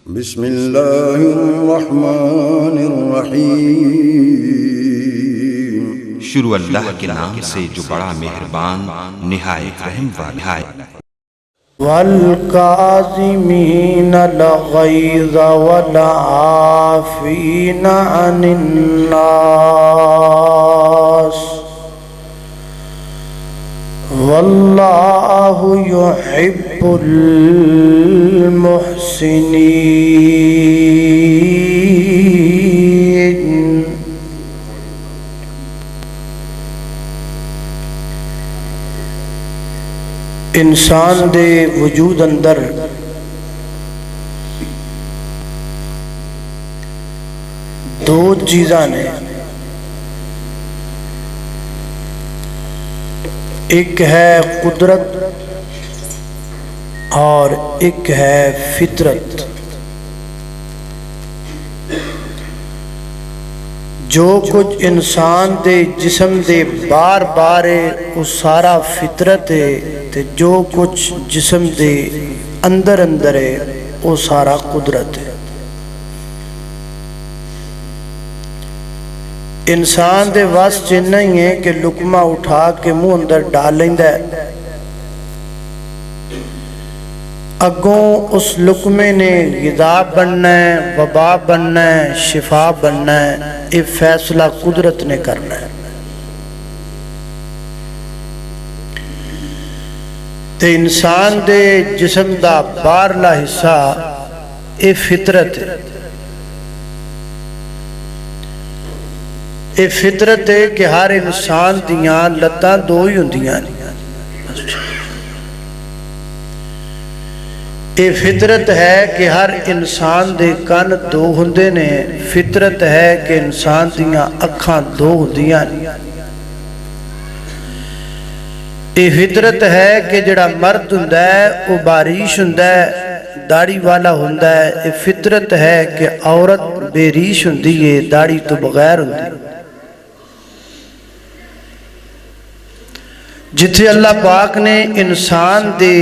بسم اللہ الرحمن الرحیم۔ شروع اللہ کے نام سے جو بڑا مہربان نہایت رحم والا ہے۔ والکاظمین الغیظ والعافین عن الناس واللہ یحب المحسنین۔ انسان دے وجود اندر دو چیزاں نے، ایک ہے قدرت اور ایک ہے فطرت۔ جو کچھ انسان دے جسم دے بار بار ہے وہ سارا فطرت ہے، تے جو کچھ جسم دے اندر اندر ہے وہ سارا قدرت ہے۔ انسان دے واسطے نہیں ہے کہ لقمہ اٹھا کے منہ اندر ڈال لیندا ہے، اگوں اس لقمے نے غذا بننا ہے، وبا بننا ہے، شفا بننا ہے، یہ فیصلہ قدرت نے کرنا ہے۔ تے انسان دے جسم دا بارلا حصہ یہ فطرت ہے۔ یہ فطرت ہے کہ ہر انسان دیاں لتاں دو ہی ہوندیاں نے۔ یہ فطرت ہے کہ ہر انسان دے کان دو ہوندے نے۔ فطرت ہے کہ انسان دیاں اکھاں دو ہوندیاں نے۔ یہ فطرت ہے کہ جڑا مرد ہوندا ہے وہ باریش ہوندا ہے، داڑھی والا ہوندا ہے۔ یہ فطرت ہے کہ عورت بے ریش ہوندی ہے، داڑھی تو بغیر ہوندی ہے۔ جتھے اللہ پاک نے انسان دے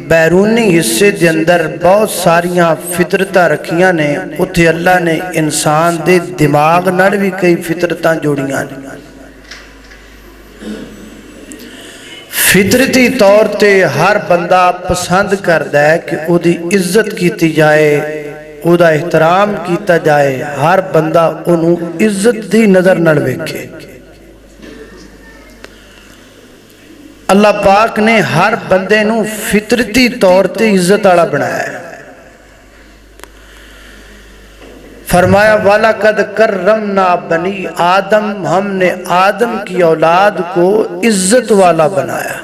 بیرونی حصے دے اندر بہت ساریاں فطرتاں رکھیاں نے، اتھے اللہ نے انسان دے دماغ نال بھی کئی فطرتاں جوڑیاں نے۔ فطرتی طور تے ہر بندہ پسند کردا ہے کہ او دی عزت کیتی جائے، او دا احترام کیتا جائے، ہر بندہ انہوں عزت دی نظر نال ویکھے۔ اللہ پاک نے ہر بندے نو فطرتی طور تے عزت والا بنایا ہے۔ فرمایا وَلَقَدْ كَرَّمْنَا بَنِي آدم، ہم نے آدم کی اولاد کو عزت والا بنایا۔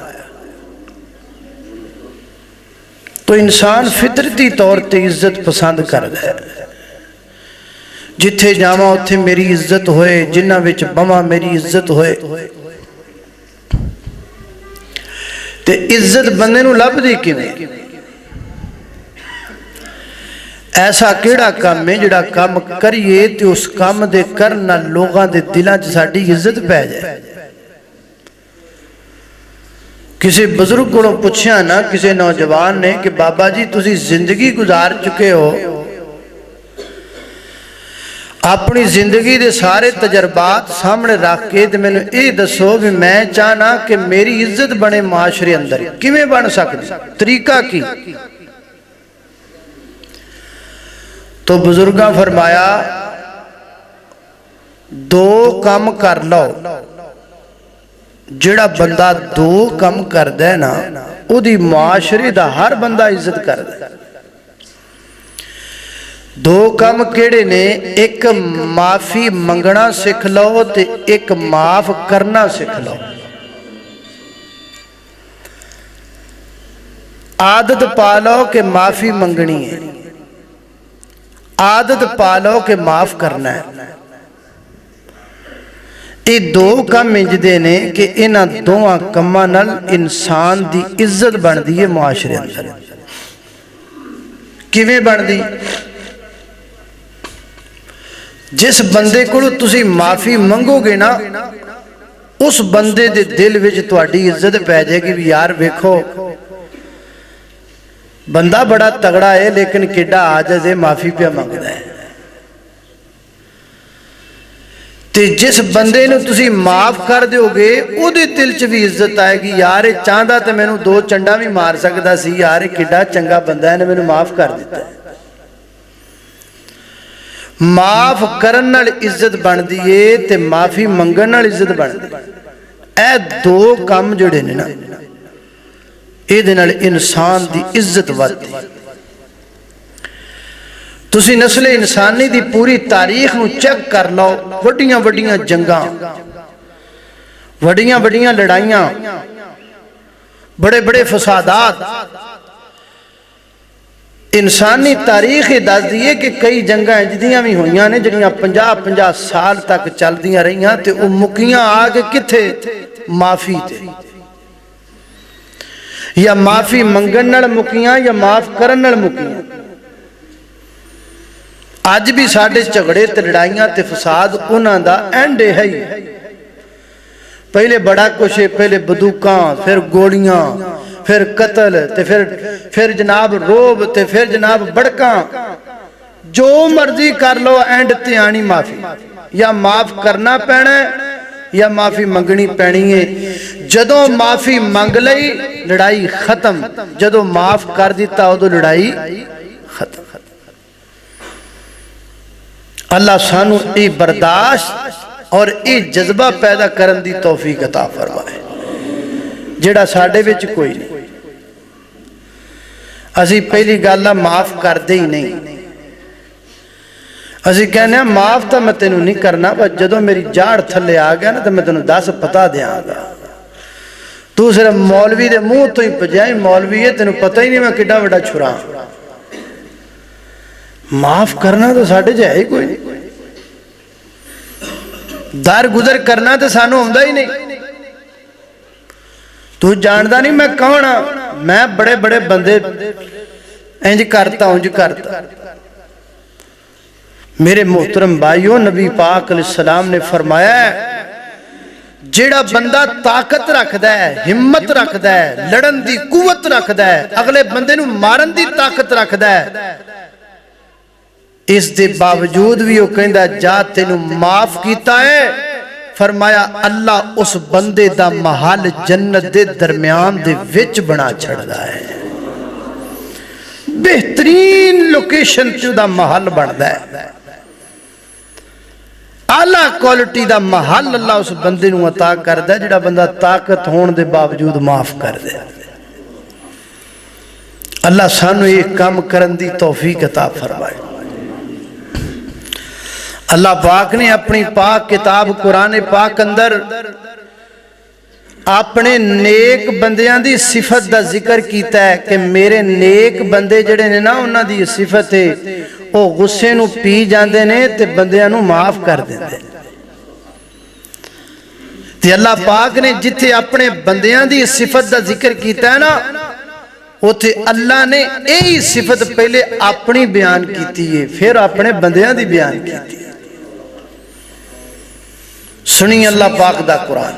تو انسان فطرتی طور تے عزت پسند کردا ہے۔ جتھے جاواں اتھے میری عزت ہوئے، جنہاں وچ بواں میری عزت ہوئے۔ تے عزت بندے نو لب دی کیویں؟ ایسا کیڑا کام ہے جڑا کام کریے تے اس کام دے کرنا لوگاں دے دلاں چ ساڈی عزت پہ جائے۔ کسی بزرگ کو پوچھیا نا کسی نوجوان نے کہ بابا جی تسی زندگی گزار چکے ہو، اپنی زندگی دے سارے تجربات سامنے رکھ کے تے میں نے اے دسو بھی میں چاہنا کہ میری عزت بنے معاشرے اندر، کیویں بن سکتی؟ طریقہ کی؟ تو بزرگاں فرمایا دو کام کر لو۔ جڑا بندہ دو کام کردا ہے نا او دی معاشرے دا ہر بندہ عزت کردا ہے۔ دو کام کیڑے نے؟ ایک معافی منگنا سکھ لو تے ایک معاف کرنا سکھ لو۔ عادت پالو کہ معافی منگنی ہے، عادت پالو کہ معاف کرنا ہے۔ یہ دو کام انجدے نے کہ انہاں دوہاں کماں نال انسان دی عزت بندی ہے معاشرے اندر۔ کیویں بندی؟ جس بندے کو تسی معافی منگو گے نا اس بندے دے دل وچ تہاڈی عزت پہ جائے گی بھی یار ویکھو بندہ بڑا تگڑا ہے لیکن کیڈا عاجز ہے، معافی پہ منگدا ہے۔ تے جس بندے نو تسی معاف کر دیو گے او دے دل چ بھی عزت آئے گی، یار چاہندا تے مینوں 2 چنڈا بھی مار سکدا سی، یار کیڈا چنگا بندہ ہے نے مینوں معاف کر دیتا ہے۔ معاف کرن نال عزت بندی ہے تے معافی منگن نال عزت بندی ہے۔ اے 2 کام جڑے نے نا اے دے نال انسان دی عزت ودی۔ تسی نسل انسانی دی پوری تاریخ نو چیک کر لو، وڈیاں وڈیاں جنگاں، وڈیاں وڈیاں لڑائیاں، بڑے بڑے فسادات، انسانی تاریخ دس دیئے کہ کئی جنگاں جدیاں بھی ہوئیاں نے جڑیاں 50 سال تک چل دیاں رہیاں تے او مکیاں آگے کتھے؟ معافی تے، یا معافی منگن نال مکیاں یا معاف کرن نال مکیاں۔ آج بھی ساڑھے جھگڑے تے لڑائیاں تے فساد انہاں دا اینڈ ہے ہی، پہلے بڑا کچھ ہے، پہلے بدوکاں، پھر گوڑیاں، پھر قتل تے پھر جناب روب تے پھر جناب بڑکاں، جو مرضی کر لو اینڈ تے آنی معافی، یا معاف کرنا پینا ہے یا معافی منگنی پینی ہے۔ جدوں معافی منگ لئی لڑائی ختم، جدوں معاف کر دیتا ہو تو لڑائی ختم۔ اللہ سانو اے برداشت اور اے جذبہ پیدا کرن دی توفیق عطا فرمائے جڑا ساڑھے وچ کوئی نہیں۔ اسی پہلی گالہ معاف کر دے ہی نہیں، اسی کہنے ہیں معاف تا میں تینوں نہیں کرنا، بس جدوں میری جاڑ تھلے آگیا نا تو میں تینوں 10 پتا دیاں گا، تو صرف مولوی دے منہ تو ہی پجائیں مولوی ہے، تینوں پتہ ہی نہیں میں کڈا وڈا چھراں۔ معاف کرنا تو ساڑھے جائے ہی کوئی نہیں، دار گزر کرنا تو سانو ہوندہ ہی نہیں۔ تو جاندہ نہیں میں کون ہاں، میں بڑے بڑے بندے انج کرتا ہوں، انج کرتا۔ میرے محترم بھائیوں، نبی پاک علیہ السلام نے فرمایا ہے جیڑا بندہ طاقت رکھ دا ہے، ہمت رکھ دا ہے، لڑن دی قوت رکھ دا ہے، اگلے بندے نو مارن دی طاقت رکھ دا ہے، اس دے باوجود بھی وہ کہندا جا تینوں معاف کیتا ہے، فرمایا اللہ اس بندے دا محل جنت دے درمیان دے وچ بنا چھڑ دا ہے، بہترین لوکیشن تے دا محل بن دا ہے، اعلیٰ کوالٹی دا محل اللہ اس بندے نو عطا کر دا ہے جڑا بندہ طاقت ہون دے باوجود معاف کر دے۔ اللہ سانو یہ کام کرن دی توفیق عطا فرمائے۔ اللہ پاک نے اپنی پاک کتاب قرآن پاک اندر اپنے نیک بندیاں دی صفت دا ذکر کیتا ہے کہ میرے نیک بندے جڑے نے نا انہاں دی صفت ہے وہ غصے نو پی جاندے نے تے بندیاں نو معاف کر دیندے۔ تے اللہ پاک نے جتھے اپنے بندیاں دی صفت دا ذکر کیتا ہے نا اوتھے اللہ نے یہی صفت پہلے اپنی بیان کیتی ہے پھر اپنے بندیاں دی بیان کیتی ہے۔ سنی اللہ پاک دا قرآن،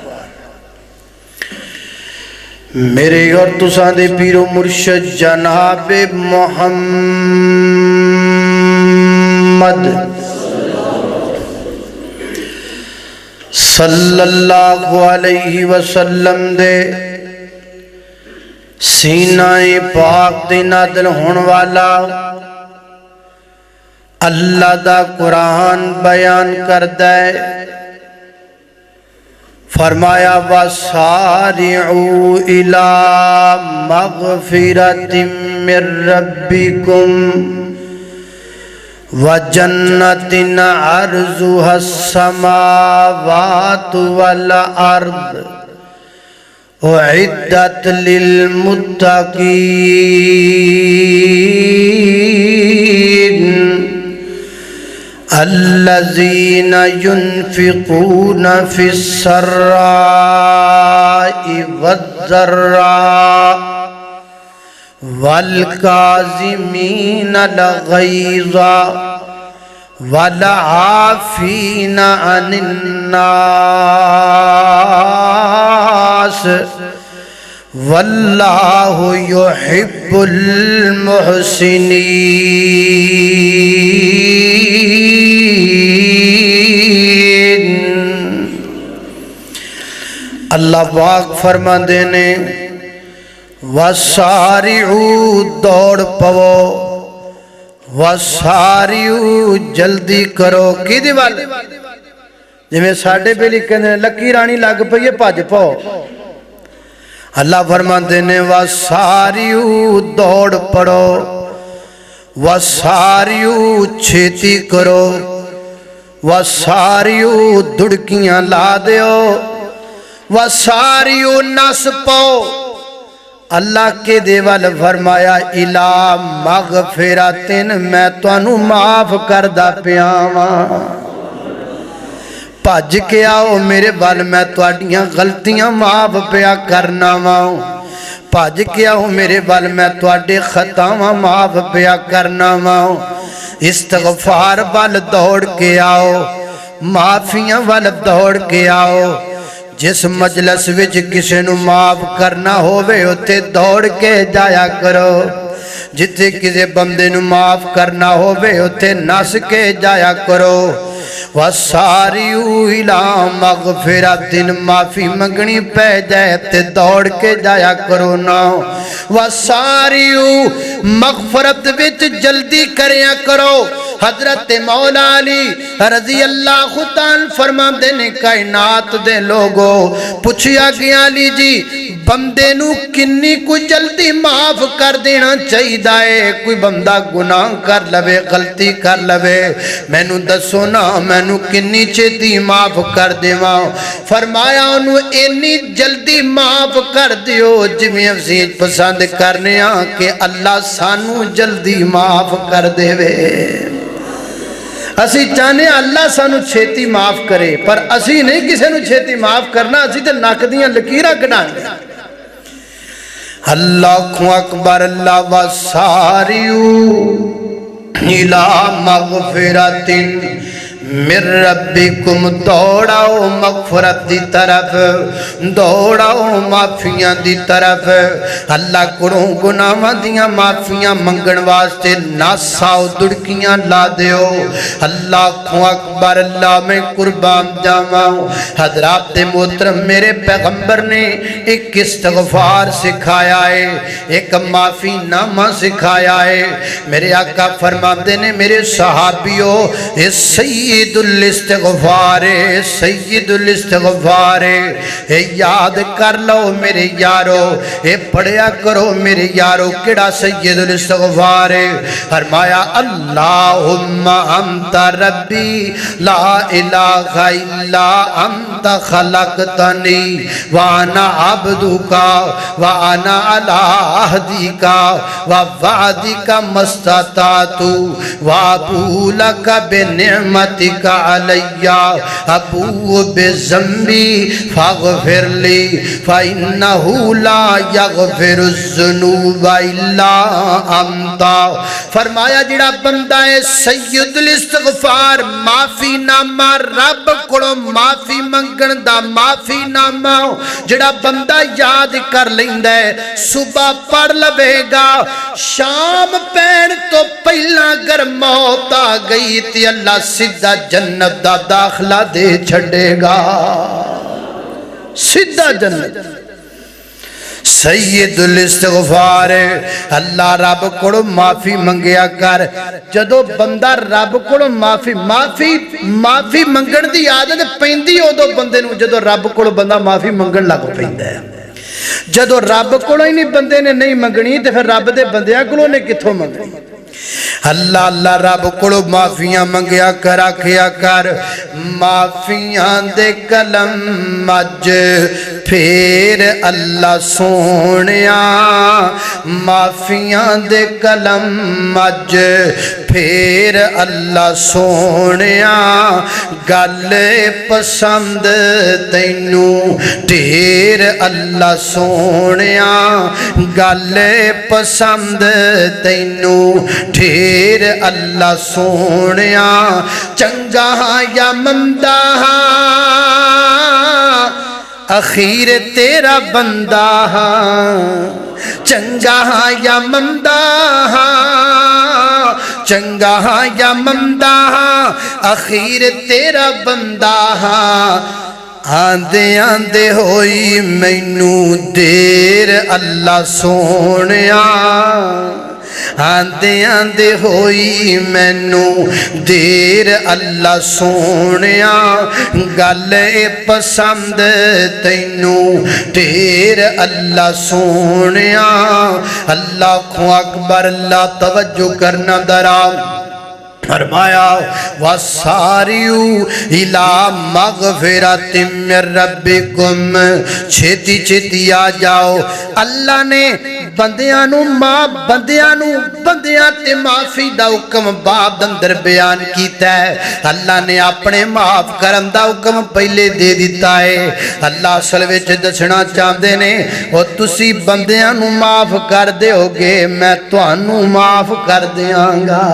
میرے اور تساں دے پیر و مرشد جناب محمد صلی اللہ علیہ وسلم دے سینہ پاک دے نازل ہون والا اللہ دا قرآن بیان کردہ ہے، فرمایا وَسَارِعُوا إِلَىٰ مَغْفِرَةٍ مِّن رَبِّكُمْ وَجَنَّةٍ عَرْضُهَا السَّمَاوَاتُ وَالْأَرْضُ أُعِدَّتْ لِلْمُتَّقِينَ الذين ينفقون في السراء والضراء والكاظمين الغيظ والعافين عن الناس واللہ یحب المحسنین۔ اللہ پاک فرماندے نے وَسَارِعُوا دوڑ پو، وَسَارِعُوا جلدی کرو، کی دیوال جی میں ساڑھے بیلی کہنے لکی رانی لگ پئیے پاج پاؤ۔ اللہ فرماندے نے وَسَارِعُوا دوڑ پڑو، وَسَارِعُوا چھیتی کرو، وَسَارِعُوا دڑکیاں لا دیو، وَسَارِعُوا نس پاؤ۔ اللہ کے دیوال فرمایا الہ مغفراتن، میں تو انہوں معاف کردہ پیاواں، پاج کے آؤ میرے وال میں تو اڈیاں غلطیاں معاف پیا کرنا ماؤں، پاج کے آؤ میرے وال میں تو اڈے خطاواں معاف پیا کرنا ماؤں۔ استغفار وال دوڑ کے آؤ، معافیاں وال دوڑ کے آؤ۔ جس مجلس وچ کسے نو معاف کرنا ہووے اتے دوڑ کے جایا کرو، جتے کسے بندے نو معاف کرنا ہووے اتے نس کے جایا کرو۔ وَسَارِعُوا إِلَىٰ مَغْفِرَةٍ معافی منگنی پہ جائے تے دوڑ کے جایا کرو نا۔ وَسَارِعُوا مغفرت وچ جلدی کریاں کرو۔ حضرت مولا علی رضی اللہ تعالیٰ فرما دینے کائنات دے لوگو پوچھیا گیا علی جی بندے نو کنی کو جلدی معاف کر دینا چاہی دائے، کوئی بندہ گناہ کر لوے غلطی کر لوے میں نو دسو نا میں نو کنی چھتی معاف کر دیواں؟ فرمایا انہوں اینی جلدی معاف کر دیو جمعی افزیج پسند کرنے آن کہ اللہ سانو جلدی معاف کر دے وے۔ اسی چاہنے اللہ سانو چھیتی معاف کرے پر اسی نہیں کسے نو چھیتی معاف کرنا، اسی تے ناکدیاں لکیرہ کڑھائیں۔ اللہ اکبر اللہ وَسَارِعُوا إِلَىٰ مَغْفِرَةٍ مِّن رَبِّكُمْ دوڑاؤ مغفرت دی طرف، دوڑاؤ معافیاں دی طرف۔ اللہ کروں گناہاں دیاں معافیاں منگن واسطے ناساؤ دڑکیاں لا دیو۔ اللہ اکبر اللہ میں قربان جاواں۔ حضرات محترم میرے پیغمبر نے ایک استغفار سکھایا ہے، ایک معافی نامہ سکھایا ہے۔ میرے آقا فرماتے نے میرے صحابیوں اس سید الاستغفار، سید الاستغفار اے یاد کر لو میرے یارو، اے پڑھیا کرو میرے یارو کڑا سید الاستغفار ہے۔ فرمایا اللہم انت ربی لا الہ الا انت خلقتنی وانا عبدکا وانا علی عہدکا ووعدک مستطاعت وابو لک بنعمتک علیہ ابو بذنبی فاغفر لی فإنہ لا یغفر الذنوب الا انت۔ فرمایا جڑا بندہ ہے سید الاستغفار معافی نامہ رب کڑو معافی منگن دا معافی نامہ جڑا بندہ یاد کر لیندہ ہے صبح پڑھ لبے گا شام پین تو پہلا گر موت آ گئی تھی اللہ سدھا جنت دا داخلہ دے چھڑے گا، سدھا جنت۔ سید الاستغفار اللہ رب کوڑو معافی منگیا کر۔ جدو بندہ رب کوڑو معافی منگن دی عادت پیندی ہو دو بندے نو، جدو رب کوڑو بندہ معافی منگن لگ پیندہ ہے۔ جدو رب کوڑو ہی نہیں بندے نے نہیں منگنی تو پھر رب دے بندیاں کوڑو نے کتھوں منگنی۔ اللہ اللہ رب کوڑو معافیاں منگیا کر آکھیا کر معافیاں دے کلم مج پھر اللہ سونیاں، معافیاں دے کلم مج پھر اللہ سونیاں، گل پسند تینو ڈھیر اللہ سونیاں، گل پسند تینو ڈھیر اللہ سونیاں، چنگا یا مندہ اخیر تیرا بندہ ہاں، چنگا ہاں یا مندہ ہاں، چنگا ہاں یا مندہ ہاں، اخیر تیرا بندہ ہاں۔ آندے آندے ہوئی مینو دیر اللہ سونیا، آندے آندے ہوئی مینو دیر اللہ سونیا، گل پسند تینو دیر اللہ سونیا۔ اللہ کو اکبر، اللہ توجہ کرنا درا فرمایا وَسَارِعُوا إِلَىٰ مَغْفِرَةٍ مِّن رَبِّكُمْ، چھتی چھتی آ جاؤ۔ اللہ نے بندیاں تے معافی دا حکم باب اندر بیان کیتا ہے۔ اللہ نے اپنے معاف کرن دا حکم پہلے دے دیتا ہے۔ اللہ اصل وچ دسنا چاہندے نے او تسی بندیاں نو معاف کر دیو گے، میں تانوں معاف کر دیاں گا۔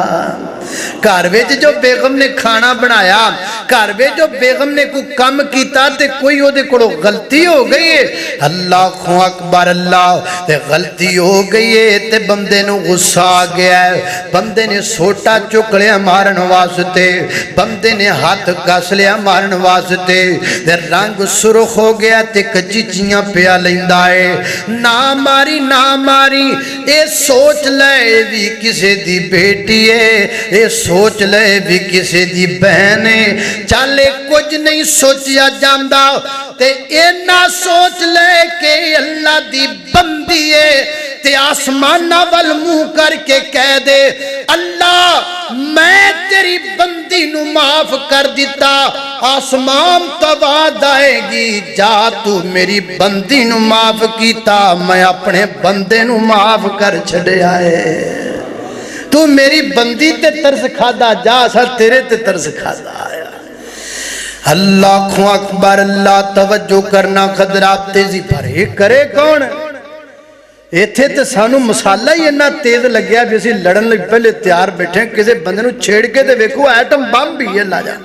گھر وچ جو بیگم نے کھانا بنایا، گھر وچ جو بیگم نے کوئی کم کیتا تے کوئی او دے کولوں غلطی ہو گئی ہے، اللہ اکبر، اللہ تے غلطی ہو گئی ہے تے بندے نو غصہ آ گیا ہے، بندے نے سوٹا چک لیا مارن واسطے، بندے نے ہاتھ کس لیا مارن واسطے، تے رنگ سرخ ہو گیا تے کچیچیاں پیا لیندا ہے۔ نہ ماری اے سوچ لے بھی کسے دی بیٹی ہے، اے سوچ لے بھی کسے دی بہن ہے، چالے کچھ نہیں سوچیا جاندہ تے اے نہ سوچ لے کہ اللہ دی بندی ہے تے آسمانہ والمو کر کے کہہ دے اللہ میں تیری بندی نو معاف کر دیتا، آسمان تواد آئے گی جا تو میری بندی نو معاف کیتا، میں اپنے بندے نو معاف کر چھڑے آئے، تو میری بندی تے ترس کھادا جا سا تیرے تے ترس کھادا آیا۔ اللہ اکبر، اللہ توجہ کرنا خدرات تیزی پر ایک کرے کون؟ ایتھے تے سانو مسالہ ہی انہا تیز لگیا بھی اسی لڑن لگ پہلے تیار بیٹھیں کسے بندے نو چھیڑ کے دے ویکھو ایٹم بم بھی ہے لا جا،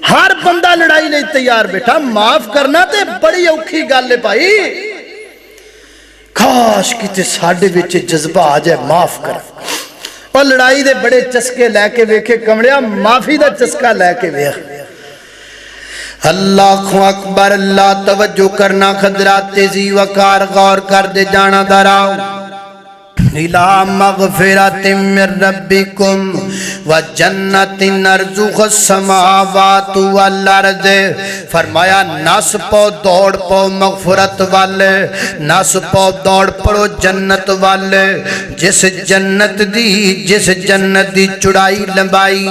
ہر بندہ لڑائی لئی تیار بیٹھا، معاف کرنا تے بڑی اوکھی گل ہے بھائی، کاش کتے ساڑھے وچے جذبہ آ جائے معاف کر، اور لڑائی دے بڑے چسکے لے کے ویکھے کمڑیا معافی دا چسکا لے کے ویکھ۔ اللہ اکبر، اللہ توجہ کرنا خدرات تیزی وقار غور کر دے جانا دراؤ۔ إِلَىٰ مَغْفِرَةٍ مِّن رَبِّكُمْ وَجَنَّةٍ عَرْضُهَا السَّمَاوَاتُ وَالْأَرْضُ، فرمایا نس پو دوڑ پو مغفرت والے، نس پو دوڑ پڑو جنت والے، جس جنت دی چڑائی لمبائی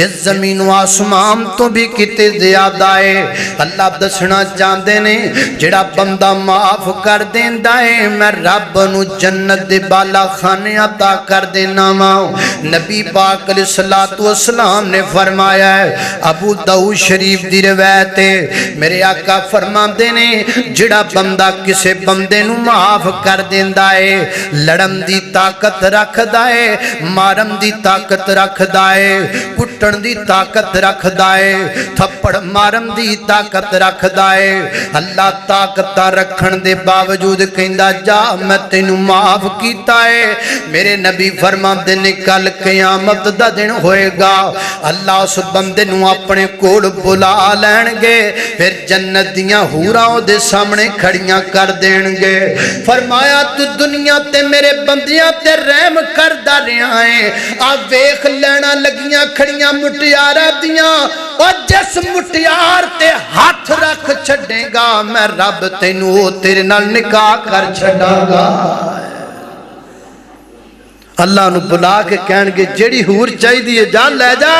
اس زمین و آسمان تو بھی کتے زیادہ ہے۔ اللہ دسنا چاہندے نے جڑا بندہ معاف کر دیندہ ہے میں رب نو جنت دے بالا خانے عطا کر دینا ماں۔ نبی پاک علیہ السلام نے فرمایا ہے، ابو داؤد شریف دی روایت ہے، میرے آقا فرماندے نے جڑا بندہ کسے بندے نو معاف کر دیندا ہے، لڑن دی طاقت رکھ دائے، مارن دی طاقت رکھ دائے، کٹن دی طاقت رکھ دائے، تھپڑ مارن دی طاقت رکھ دائے، اللہ طاقت رکھن دے باوجود کہندا جا میں تینو معاف کیتا ہے۔ میرے نبی فرماندے نے کل قیامت دا دن ہوئے گا، اللہ اس بندے نو اپنے کول بلا لین گے، پھر جنت دیاں حوراں دے سامنے کھڑیاں کر دین گے، فرمایا تو دنیا تے میرے بندیاں تے رحم کر دا رہا ہے، آپ ویخ لینا لگیاں کھڑیاں مٹیارہ دیاں، اور جس مٹیار تے ہاتھ رکھ چھڑے گا میں رب تینو تیرے نال نکاح کر چھڑا گا۔ اللہ نو بلا کے کہن گے جیڑی حور چاہی دیئے جا لے جا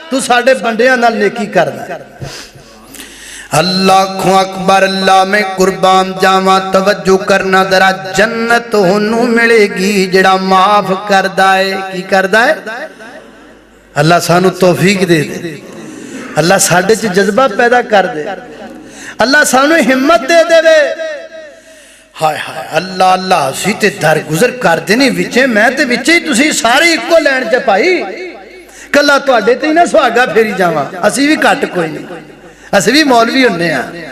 تو ساڑھے بندیاں نال نیکی کرنا۔ اللہ اکبر، اللہ میں قربان جاواں توجہ کرنا درا، جنت ہنو ملے گی جڑا معاف کردہ ہے۔ کی کردہ ہے؟ اللہ سانو توفیق دے دے، اللہ ساڑھے چھ جذبہ پیدا کر دے، اللہ سانو ہمت دے دے دے۔ ہائے ہائے اللہ اللہ اسی تے در گزر کر دینے وچے میں تے وچے ہی تسی سارے ایک کو لین چے پائی، کلا تو آڈے تے ہی نہ سواگا پھیری جاواں، اسی بھی کٹ کوئی نہیں، اسی بھی مولوی ہونے ہیں،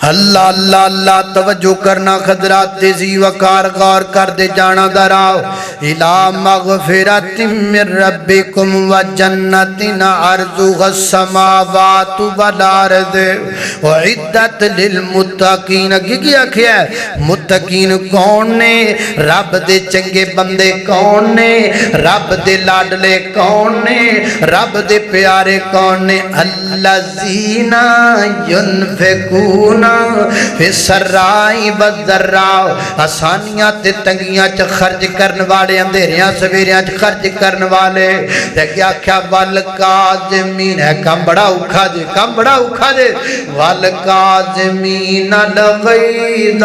اللہ اللہ اللہ توجہ کرنا خضرات تیزی وقار غور کر دے جانا دراؤ الہ مغفرت من ربکم و جنتن عرضها السماوات والارض وعدت للمتقین کیا کیا ہے متقین کون نے رب دے چنگے بندے کون نے رب دے لاڈلے کون نے رب دے پیارے کون نے الذین ينفقون فی سرائی والضراء آسانیاں تے تنگیاں چ خرچ کرن والے اندھیریاں سویریاں چ خرچ کرن والے تے کیا کیا والکاظمین ہے کم بڑا اوکھا جے کم بڑا اوکھا جے والکاظمین الغیظ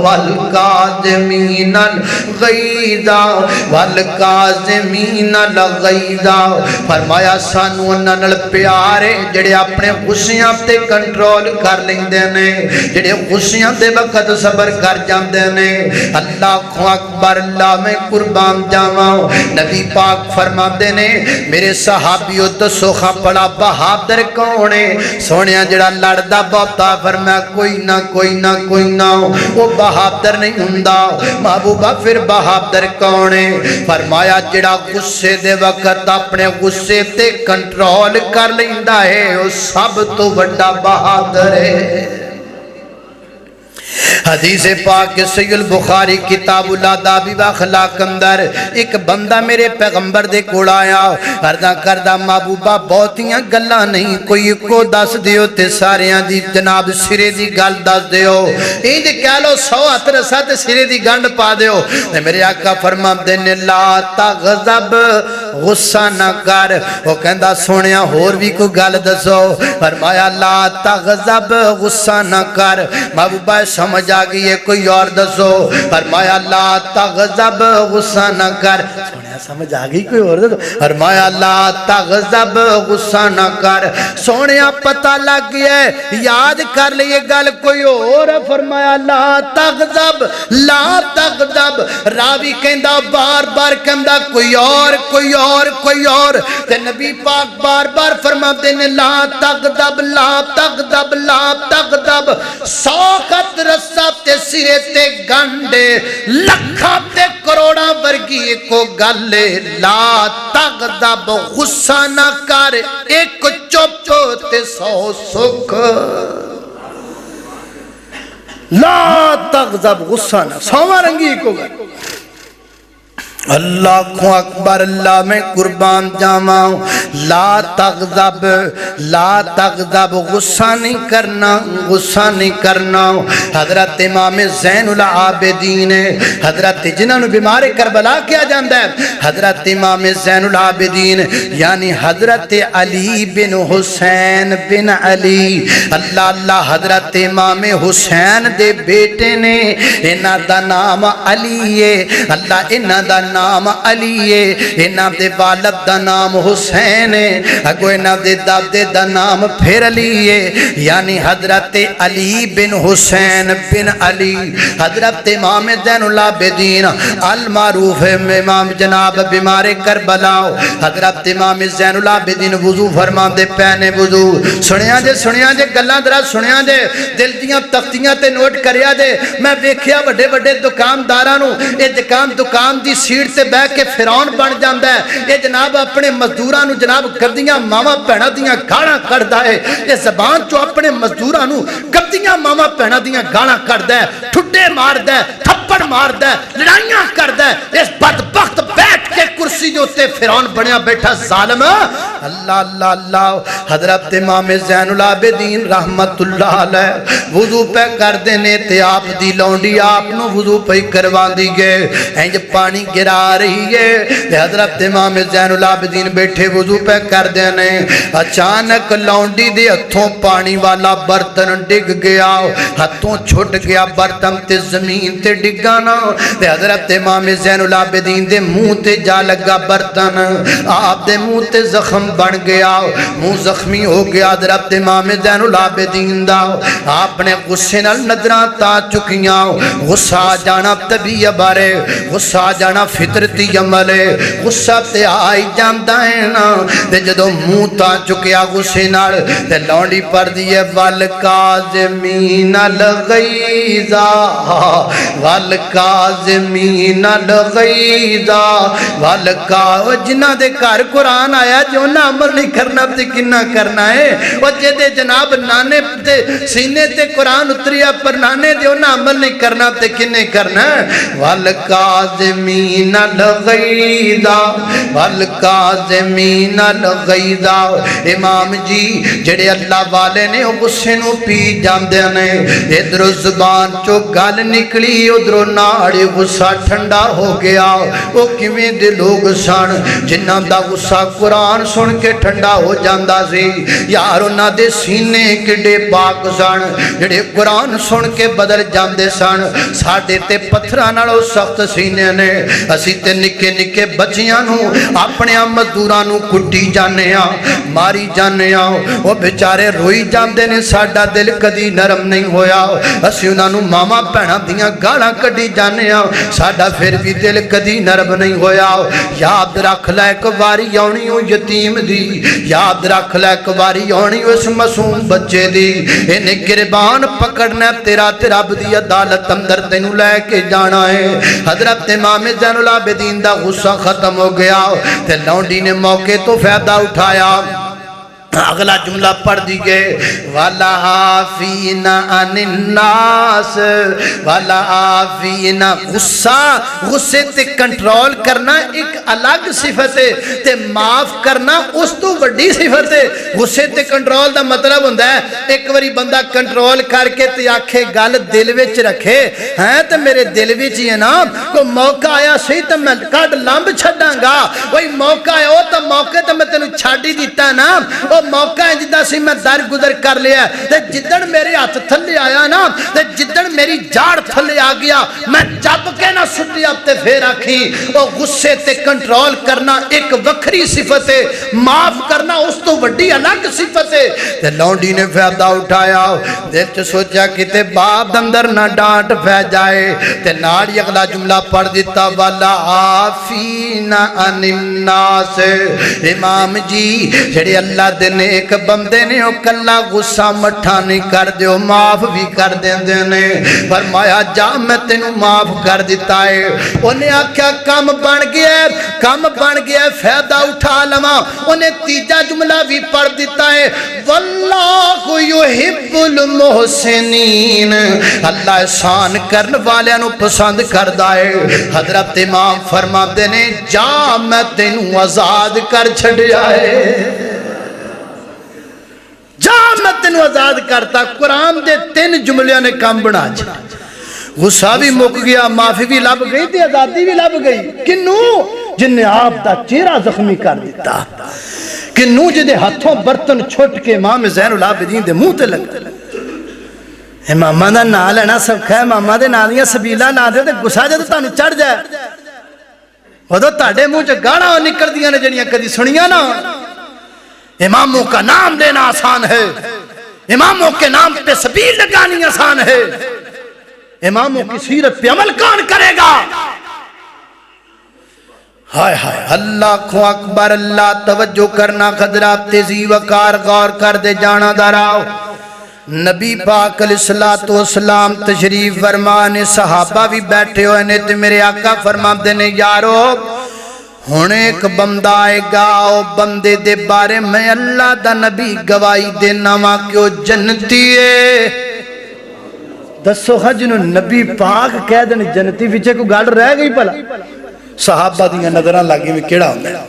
والکاظمین الغیظ والکاظمین الغیظ فرمایا سانو انہاں نال پیارے جڑے اپنے غصیاں تے کنٹرول کر لیندے نے جڑے غصیاں دے وقت صبر کر جاندے نے اللہ اکبر اللہ میں قربان جاواں نبی پاک فرماندے نے میرے صحابیو دسو بڑا بہادر کون ہے سونیا جڑا لڑدا بہتا فرمایا کوئی نہ کوئی نہ کوئی نہ وہ بہادر نہیں ہوندا محبوبہ پھر بہادر کون ہے فرمایا جڑا غصے دے وقت اپنے غصے تے کنٹرول کر لیندا ہے وہ سب تو بڑا بہادر ہے حدیث پاک صحیح البخاری کتاب الاداب و اخلاق اندر ایک بندہ میرے پیغمبر دے کول آیا کردہ کردہ محبوبہ بہتیاں گلاں نہیں کوئی کو دس دیو تے ساریاں دی جناب سرے دی گل دس دیو این دے کہہ لو 100 اترسا تے سرے دی گنڈ پا دیو میرے آقا فرما دینے لا تغضب غصہ نہ کر وہ کہندہ سونیا ہور بھی کو گل دسو فرمایا لا تغضب غصہ نہ کر محبوبہ سمجھ آگئی ہے کوئی اور دسو فرمایا لا تغضب غصہ نہ کر سونیا سمجھ آگئی کوئی اور دسو فرمایا لا تغضب غصہ نہ کر سونیا پتہ لگ گیا ہے یاد کر لئے گل کوئی اور فرمایا لا تغضب لا تغضب راوی کہندہ بار بار کہندہ کوئی اور کوئی اور کوئی اور تے نبی پاک بار بار فرما دینے لا تغضب لا تغضب لا تغضب سوکت رسا تے سرے تے گنڈے لکھا تے کروڑا برگی کو گلے لا تغضب غصہ نہ کر ایک چپ تے 100 سکھ لا تغضب غصہ نہ 100 رنگی کو گل اللہ اکبر اللہ میں قربان جاواں لا تغضب لا تغضب غصہ نہیں کرنا غصہ نہیں کرنا حضرت امام زین العابدین حضرت جنہوں نے بیمار کربلا کیا جاندہ ہے حضرت امام زین العابدین یعنی حضرت علی بن حسین بن علی اللہ اللہ حضرت امام حسین دے بیٹے نے انہاں دا نام علی ہے اللہ انہاں دا نام علی ہے انہاں دے والد دا نام حسین ہے اگو انہاں دے دادے دا نام پھر علی ہے یعنی حضرت علی بن حسین بن علی حضرت امام زین العابدین المعروف امام جناب بیمار کربلا حضرت امام زین العابدین وضو فرما دے پہنے وضو سنیا جے گلاں درا سنیا جے دل دیاں تختیاں تے نوٹ کریا جے میں ویکھیا بڑے بڑے دکانداراں نو اے دکان دی سیٹ تے بہ کے فرعون بن جاندا ہے اے جناب اپنے مزدوراں نو جناب گردیاں ماواں بہناں دیاں گالاں کڈدا ہے اے زبان چوں اپنے مزدوراں نو گردیاں ماواں بہناں دیاں گالاں کڈدا ہے ٹھڈے ماردا ہے تھپڑ ماردا ہے لڑائیاں کردا ہے اس بدبخت بیٹھ کے کرسی دے اوتے فرعون بنیا بیٹھا ظالم اللہ اللہ اللہ حضرت امام زین العابدین رحمت اللہ علیہ وضو پہ کر دینے تے آپ دی لونڈی آپ نو وضو پہ کروا دی گئے اینج پانی گرا رہی ہے حضرت امام زین العابدین بیٹھے وضو پہ کر دینے اچانک لونڈی دے ہتھوں پانی والا برتن ڈگ گیا ہتھوں چھوٹ گیا برتن تے زمین تے ڈگانا حضرت امام زین العابدین دے منہ تے جا لگا برتن آپ دے منہ تے زخم بن گیا منہ زخمی ہو گیا حضرت امام زین العابدین دا آپ نے غصے نال نظراں تا چکیاں غصہ آ جانا طبیعت بارے غصہ آ جانا فطرتی عمل ہے غصہ تے آئی جاندا ہے نا تے جدوں منہ تا چکیا غصے نال تے لونڈی پڑھ دی ہے والکاظمین الغیظ والکاظمین الغیظ جنہ دے گھر قرآن آیا جو نہ عمل نہیں کرنا تے کنا کرنا ہے وہ جدے جناب نانے تے سینے تے قرآن اتریا پر نانے دے نہ عمل نہیں کرنا تے کنے کرنا والکاظمین الغیظ والکاظمین الغیظ امام جی جڑے اللہ والے نے غصے نو پی جاندے نے ادھر زبان چو گل نکلی ادھر ناڑی غصہ ٹھنڈا ہو گیا وہ کیویں دے لوگ سن جنہاں دا غصہ قرآن سن کے ٹھنڈا ہو جاندا سی یار انہاں دے سینے کڈے پاک سن جڑے قرآن سن کے بدل جاندے سن ساڈے تے پتھراں نالوں سخت سینے نے اسی تے نکے نکے بچیاں نو اپنے مزدوراں نو کٹی جانے ہاں ماری جانے ہاں وہ بیچارے روئی جاندے نے ساڈا دل کدی نرم نہیں ہویا اسی انہاں نو ماما بہناں دیاں گالاں کڈی جانے ہاں ساڈا پھر بھی دل کدی نرم نہیں ہویا یاد رکھ لے ایک واری آنی ہو یتیم دی یاد رکھ لے ایک واری آنی ہو اس معصوم بچے دی انہیں گربان پکڑنا تیرا رب دی عدالت اندر تینوں لے کے جانا ہے حضرت امام زین العابدین دا غصہ ختم ہو گیا تے لونڈی نے موقع تو فائدہ اٹھایا اگلا جملہ پڑھ دیئے وَلَعَافِينَ عَنِ النَّاسِ وَلَعَافِينَ غصے تے کنٹرول کرنا ایک الگ صفت ہے تے معاف کرنا اس تو وڈی صفت ہے غصے تے کنٹرول دا مطلب ہوندہ ہے ایک واری بندہ کنٹرول کر کے تے آکھے گل دل وچ رکھے ہیں تے میرے دل وچ یہ نا کوئی موقع آیا صحیح تے میں کٹ لمب چھڑاں گا وہی موقع آیا ہو تو موقع تے میں تینوں چھاڑی دیتا نا موقع ہے جدہ سی میں در گزر کر لیا تے جدن میرے ہاتھ تھلے آیا نا تے جدن میری جاڑ تھلے آ گیا میں جب کے نہ سٹی اب تے پھر آکھی وہ غصے تے کنٹرول کرنا ایک وکری صفت ہے معاف کرنا اس تو وڈی الگ صفت ہے تے لونڈی نے فائدہ اٹھایا دل چ سوچا کتے باپ اندر نہ ڈانٹ پہ جائے تے ناڑی اگلا جملہ پڑھ دیتا وَلَعَافِينَ عَنِ النَّاسِ امام جی جڑے اللہ دے ایک بندے نے او کلا غصہ مٹھا نہیں کر دیو معاف بھی کر دیں نے فرمایا جا میں تینوں معاف کر دیتا ہے انہیں آکھیا کم بن گیا فائدہ اٹھا لما انہیں تیجا جملہ بھی پڑھ دیتا ہے واللہ یحب المحسنین اللہ احسان کرن والے نو پسند کردا ہے حضرت امام فرما دے نے جا میں تینوں آزاد کر چھڑیا ہے جا میں تینوں آزاد کرتا قرآن دے 3 جملیاں نے کام بنا چھا غصہ بھی مک گیا معافی بھی لب گئی تھی آزادی بھی لب گئی کنو جن نے آپ دا چہرہ زخمی کر دیتا کنو جدے ہاتھوں برتن چھوٹ کے امام زین العابدین دے منہ تے لگ امامہ دا نا لینا سب کھائے امامہ دے نالیاں سبیلہ نا دے غصہ جدے تانو چڑھ جائے وہ تو تاڑے منہ چے گاڑا نکل دیا نے جنیاں کدی سنیا نا اماموں کا نام لینا آسان ہے اماموں کے نام پہ سبیل لگانی آسان ہے اماموں کی سیرت پہ عمل کون کرے گا ہائے ہائے اللہ کو اکبر اللہ توجہ کرنا خضرات تیزی وقار غور کر دے جانا داراؤ نبی پاک علیہ السلام تشریف فرمانے صحابہ بھی بیٹھے ہوئے نے تو میرے آقا فرما دینے یارو ہونے ایک بندہ آئے گا او بندے دے بارے میں اللہ دا نبی گواہی دینا ماں کیوں جنتی ہے دسو خجنو نبی پاک کہہ دینے جنتی پیچھے کو گاڑ رہ گئی پلا صحابہ دیاں نظران لگی میں کیڑا ہوں گا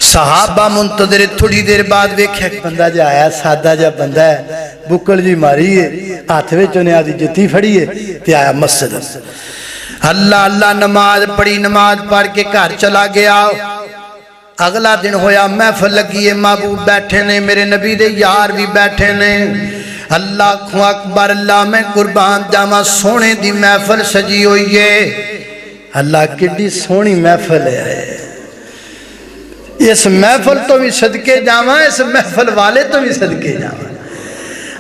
صحابہ منتظر تھوڑی دیر بعد ویکھے ایک بندہ جا آیا سادہ جا بندہ ہے بکل جی ماری ہے آتھوے چونے آدھی جتی پھڑی ہے تے آیا مسجد اللہ اللہ نماز پڑھی نماز پڑھ کے گھر چلا گیا اگلا دن ہویا محفل لگی ہے محبوب بیٹھے نے میرے نبی دے یار بھی بیٹھے نے اللہ کو اکبر اللہ میں قربان جاما سونے دی محفل سجی ہوئی ہے اللہ کڈی سونی محفل ہے اس محفل تو بھی صدقے جاواں، اس محفل والے تو بھی صدقے جاواں۔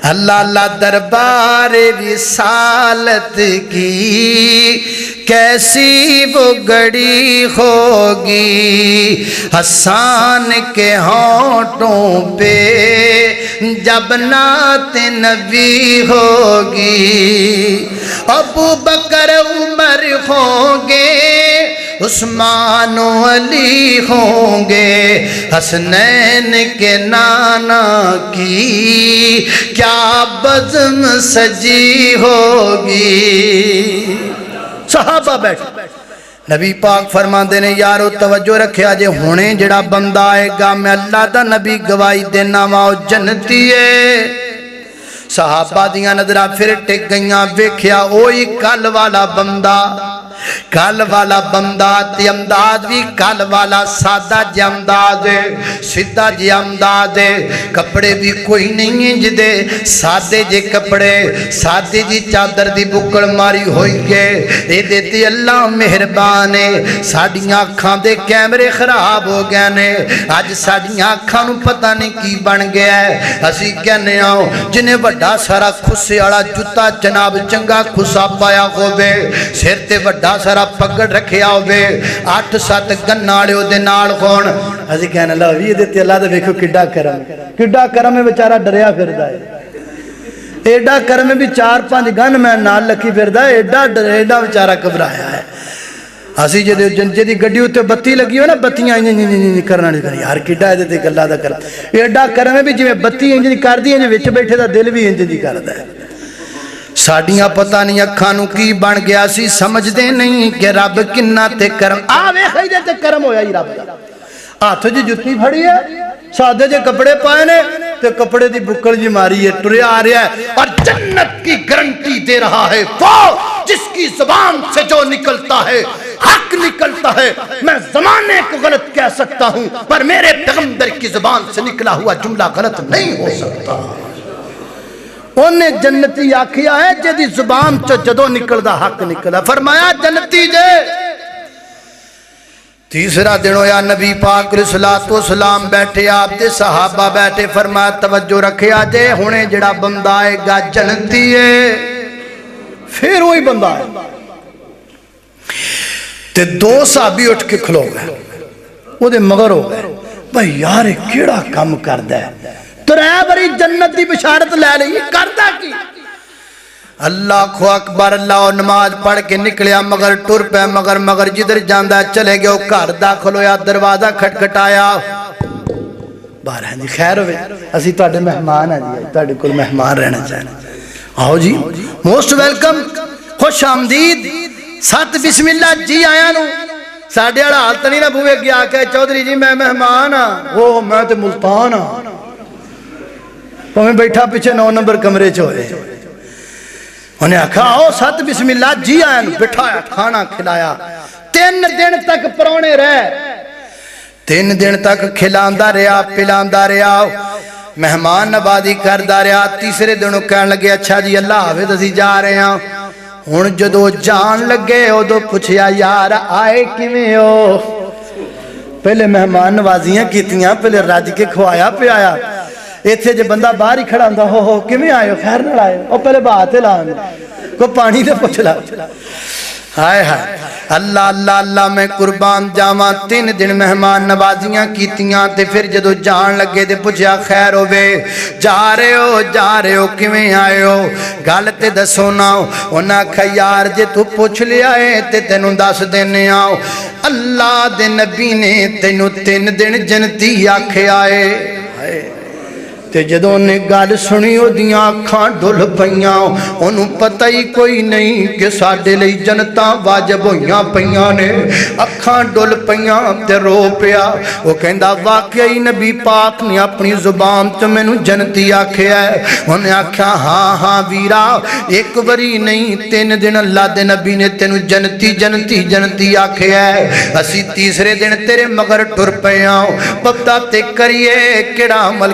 اللہ اللہ دربار رسالت کی کیسی وہ گڑی ہوگی، حسان کے ہونٹوں پہ جب نعت نبی ہوگی، ابو بکر عمر ہوں گے، عثمان و علی ہوں گے، حسنین کے نانا کی کیا بزم سجی ہوگی۔ صحابہ بیٹھے، نبی پاک فرماندے نے یارو توجہ رکھیا جے ہونے جڑا بندہ آئے گا میں اللہ دا نبی گواہی دینا وا او جنتی ہے۔ صحابہ دیاں نظراں پھر ٹک گئیاں، ویکھیا اوہی کل والا بندہ، کل والا بندہ تے امداد بھی کل والا سادہ جی امداد ہے، سیدھا جی امداد ہے، کپڑے بھی کوئی نہیں انج دے، سادے جے کپڑے، سادے جی چادر دی بکڑ ماری ہوئی گے، اے دیتی اللہ مہربان ہے۔ ساڑیاں اکھاں دے کیمرے خراب ہو گئے نے، آج ساڑیاں اکھاں نو پتہ نہیں کی بن گیا ہے، اسی کہنے آؤ جنہیں وڈا سارا خسے آڑا جتا جناب چنگا خسا پایا ہوئے، سر تے وڈا سارا پگڑ رکھیا ہوئے، 8-7 گناڑے ہو دے نال خون، اسی کہنے اللہ یہ دیتے اللہ دے بیکھو کڈا کرم ہے بیچارہ ڈریا پھردا ہے، ایڈا کرم ہے بھی 4-5 گن میں نال لکھی پھردا ہے، ایڈا بیچارہ گھبرایا ہے۔ اسی جدی گڈی ہوتے بتی لگی ہو نا، بتیاں کرنا نہیں کرنا، یار کڈا ہے دیتے اللہ دا کرم، ایڈا کرم ہے بھی جی میں بتی انجنی کر دی انجنی وچ بیٹھے دا دل بھی انجنی کردا ہے۔ ساڑیاں پتہ نہیں اکھانوں کی بن گیا سی، سمجھ دے نہیں کہ رب کنہ تے کرم آوے خیدے تے کرم ہویا ہی رب دا۔ ہاتھ جی جتی پھڑی ہے، سادے جے کپڑے پائے نے تے کپڑے دی بکڑ جی ماری ہے، ٹرے آ رہا ہے، اور جنت کی گارنٹی دے رہا ہے وہ جس کی زبان سے جو نکلتا ہے حق نکلتا ہے۔ میں زمانے کو غلط کہہ سکتا ہوں پر میرے پیغمبر کی زبان سے نکلا ہوا جملہ غلط نہیں ہو سکتا۔ انہیں جنتی آکھیا ہے جدی زبان چو جدو نکل دا حق نکلا، فرمایا جنتی جے۔ تیسرا دن ہویا نبی پاک علیہ السلام بیٹھے، آپ دے صحابہ بیٹھے، فرمایا توجہ رکھیا جے ہونے جڑا بندہ آئے گا جنتی ہے۔ پھر وہی بندہ ہے تے 2 صحابی اٹھ کے کھلو گئے، وہ دے مگر ہو گئے، بھئی یار کیڑا کم کردہ ہے، ترے بری جنت دی بشارت لے لئی کردہ کی۔ اللہ کو اکبر، اللہ نماز پڑھ کے نکلیا، مگر ٹر پہ مگر جدھر جاندہ چلے گئے، گھر داخل ہویا، دروازہ کھٹکھٹایا، باہر ہیں جی خیر ہوئے، اسی تواڈے مہمان ہیں جی، تواڈے کول مہمان رہنا چاہنا، آؤ جی موسٹ ویلکم، خوش آمدید، سات بسم اللہ جی آیا نو، ساڑھے اڑا حالت نہیں نہ بھوئے گیا کہ چودھری جی میں مہمان ہاں، وہ میں تے ملتان ہاں، تو میں بیٹھا پیچھے 9 نمبر کمرے چھوڑے، انہیں آکھا آؤ سات بسم اللہ جی آیا نو، بٹھایا کھانا کھلایا، 3 دن تک پرونے رہے، 3 دن تک کھلاندہ رہا پلاندہ رہا، مہمان نوازی کردہ رہا، تیسرے دنوں کہنے لگے اچھا جی اللہ حافظ اسی جا رہے ہیں۔ ہن جدو جان لگے ہو تو پوچھیا یار آئے کیویں ہو؟ پہلے مہمان نوازیاں کیتیاں، پہلے رج کے کھوایا پہ آیا، ایتھے جے بندہ باہر ہی کھڑا ہوندا ہو کیویں آئے ہو خیر نال آئے ہو، پہلے بات لا کو پانی تے پوچھ لا، ہائے ہائے اللہ اللہ اللہ میں قربان جاواں، 3 دن مہمان نوازیاں کیتیاں تے پھر جدو جان لگے تے پوچھیا خیر ہوے جا رہے ہو کیویں آئے ہو، گل تے دسو نا، انہاں کہا یار جے تو پوچھ لیا ہے تے تینوں دس دینے آؤ، اللہ دے نبی نے تینوں 3 دن جنتی آکھیا ہے۔ تے جدوں نے گل سنی او دیاں اکھاں ڈل پئیاں، انہوں پتہ ہی کوئی نہیں کہ ساڈے لئی جنتاں واجب ہویاں پئیاں نے، اکھاں ڈل پئیاں تے رو پیا، وہ کہندا واقعی نبی پاک نے اپنی زبان تے مینوں جنتی آکھیا ہے، انہیں آکھیا ہاں ویرا ایک وری نہیں 3 دن اللہ دے نبی نے تینوں جنتی آکھیا ہے، اسی تیسرے دن تیرے مگر ٹر پیاں، پتہ تے کریے کیڑا عمل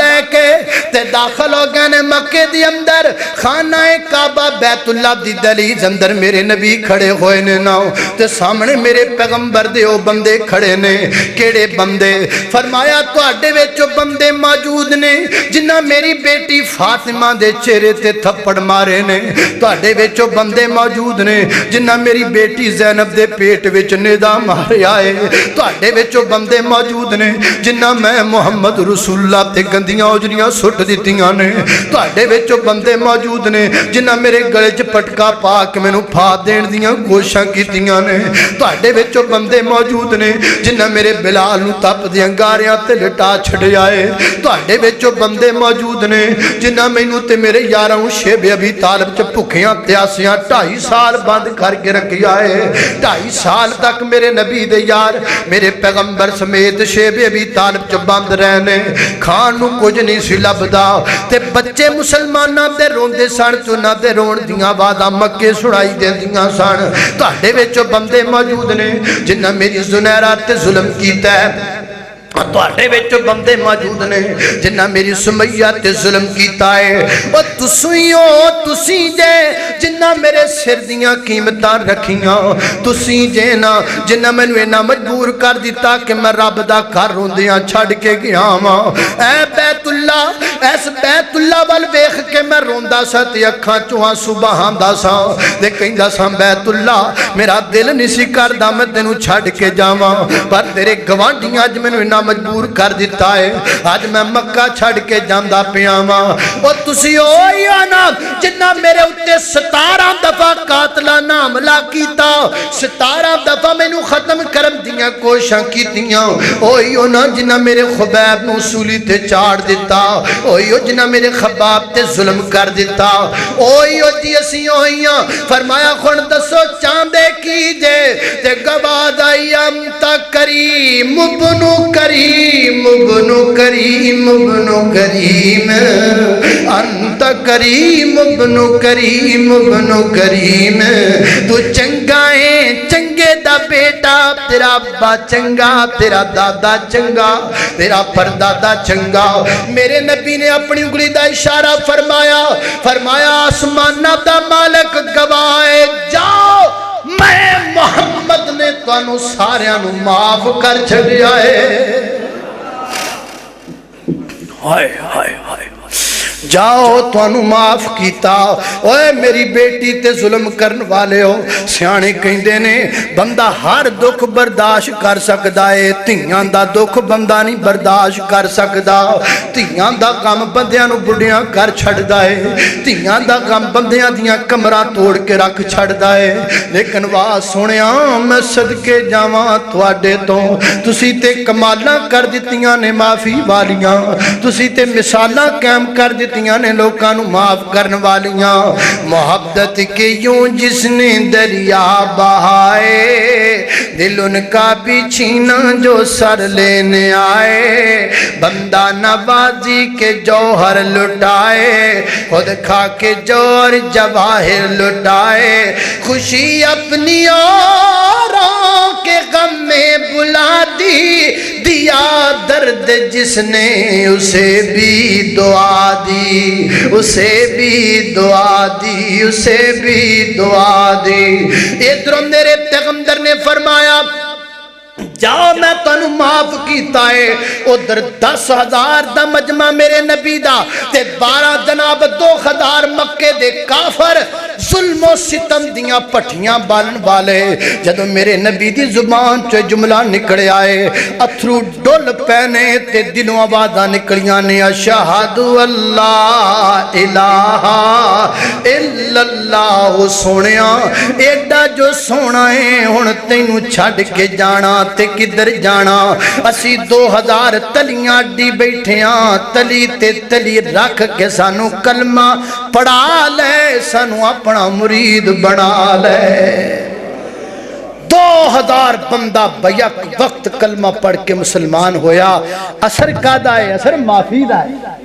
لے کے تے داخل ہو گئے نے مکے دی اندر خانہ کعبہ بیت اللہ دی دہلیز اندر میرے نبی کھڑے ہوئے نے نا تے سامنے میرے پیغمبر دے او بندے کھڑے نے کیڑے بندے فرمایا تواڈے وچ بندے موجود نے جنہاں میری بیٹی فاطمہ دے چہرے تے تھپڑ مارے نے تواڈے وچ بندے موجود نے جنہاں میری بیٹی زینب دے پیٹ وچ ندا ماریا ہے تواڈے وچ بندے موجود نے جنہاں میں محمد رسول اللہ تے گندیاں اجریاں سٹ دتیاں نے تواڈے وچ بندے موجود نے جنہاں میرے گلے چ پٹکا پا کے مینوں پھا دین دیاں کوششاں کیتیاں نے تواڈے وچ بندے موجود نے جنہاں میرے بلال نوں تپ دیاں گاریاں تے لٹا چھڈیا ہے تواڈے وچ بندے موجود نے جنہاں مینوں تے میرے یاراں شیب ابی طالب چ بھکھیاں پیاسیاں 2.5 سال بند کر کے رکھیا ہے 2.5 سال تک میرے نبی دے یار میرے پیغمبر سمیت شیب ابی طالب چ بند رہنے کھان نوں کچھ نہیں سی لبدا تے بچے مسلماناں دے روندے سن چناں دے رون دیاں آوازاں مکے سنائی دیندیاں سن تواڈے وچ بندے موجود نے جنہاں میری زنیرہ تے ظلم کیتا ہے تواڈے وچ بندے موجود نے جنہاں میری سمیہ تے ظلم کیتا ہے او تسی جے جنہاں میرے سر دیاں قیمتاں رکھیاں تسی جے نا جنہاں مینوں اینا مجبور کر دیتا کہ میں رب دا گھر روندیاں چھڈ کے گیا واں اے بیت اللہ اس بیت اللہ ول ویکھ کے میں روندا سا تے اکھاں چوں آنسو بہاندا سا تے کہندا سا بیت اللہ میرا دل نہیں سی کردا میں تینوں چھڈ کے جاواں پر تیرے گوانڈیاں اج مینوں اینا مجبور کر دیتا ہے آج میں مکہ چھڑ کے جاندہ پیاما اور تسی ہوئی آنا جنہ میرے اتے 17 دفعہ قاتلانہ عملہ کیتا 17 دفعہ میں نو ختم کرم دیاں کوشاں کی دیاں ہوئی ہونا جنہ میرے خبیب نو سولی تے چاڑ دیتا ہوئی ہو جنہ میرے خباب تے ظلم کر دیتا ہوئی ہو جی اسی ہوئیاں فرمایا خون دسو چاندے کی جے تے گباد آئی امتا کریم ابنو کریم ابنو کریم ابنو کریم انت کریم ابنو کریم ابنو کریم تو چنگائیں چنگے دا بیٹا تیرا ابا چنگا تیرا دادا چنگا تیرا پردادا چنگا میرے نبی نے اپنی انگلی دا اشارہ فرمایا آسمانہ دا مالک گواہے جاؤ میں محمد نے تانوں ساریاں نوں معاف کر چھڈیا ہے ہائے ہائے ہائے جاؤ توانو معاف کیتا اوے میری بیٹی تے ظلم کرن والے ہو سیانے کہندے نے بندہ ہر دکھ برداشت کر سکدا ہے تھیاں دا دکھ بندہ نہیں برداشت کر سکدا تھیاں دا غم بندیاں نو بڑھیاں کر چھڑدا ہے تھیاں دا غم بندیاں دیاں کمراں توڑ کے رکھ چھڑدا ہے لیکن واہ سونیا میں صدقے جاواں تواڈے تو تسی تے کمالاں کر دتیاں نے معافی والیاں تسی تے مثالاں قائم کر دتیاں نے لوکاں نو معاف کرن والیاں محبت کے یوں جس نے دریا بہائے دل ان کا بھی چھینا جو سر لینے آئے بندہ نوازی کے جوہر لٹائے خود کھا کے جوہر جواہر لٹائے خوشی اپنی اوروں کے غم میں بلا دی دیا درد جس نے اسے بھی دعا دی اسے بھی دعا دی اسے بھی دعا دی ادھر میرے پیغمبر نے فرمایا جاؤ میں تانوں معاف کیتا ہے ادھر 10,000 دا مجمع میرے نبی دا تے 12 جناب 2,000 مکے دے کافر ظلم و ستم دیاں پٹھیاں بالن والے جدو میرے نبی دی زبان چو جملہ نکڑے آئے اتھرو ڈول پہنے تے دلوں آوازاں نکڑیاں نے اشہد اللہ الہ الا اللہ سونیاں ایڈا جو سونا ہے ہن تینوں چھڈ کے جانا تے کدھر جانا اسی 2,000 تلیاں ڈی بیٹھیاں تلی تے تلی رکھ کے سانو کلمہ پڑھا لے سانو اپنا مرید بنا لے 2,000 بندہ بیک وقت کلمہ پڑھ کے مسلمان ہویا اثر کادا ہے اثر معافی دا ہے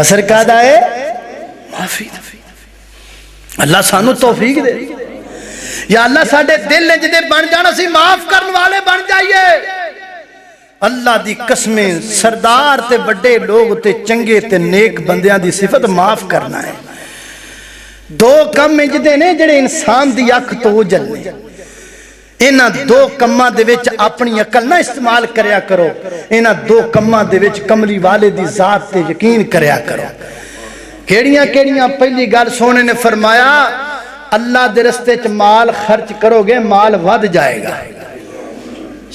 اثر کادا ہے معافی دا اللہ سانو توفیق دے یا اللہ ساڑھے دل نے جدے بن جانا سی معاف کرن والے بن جائیے اللہ دی قسمیں سردار تے بڑے لوگ تے چنگے تے نیک بندیاں دی صفت معاف کرنا ہے. دو کم اجدے نے جڑے انسان دی اکھ تو جلنے. انہاں دو کماں دے وچ اپنی عقل نہ استعمال کریا کرو. انہاں دو کماں دے وچ کملی والے دی ذات تے یقین کریا کرو. کیڑیاں پہلی گل سونے نے فرمایا اللہ دے رستے چ مال خرچ کرو گے مال ود جائے گا.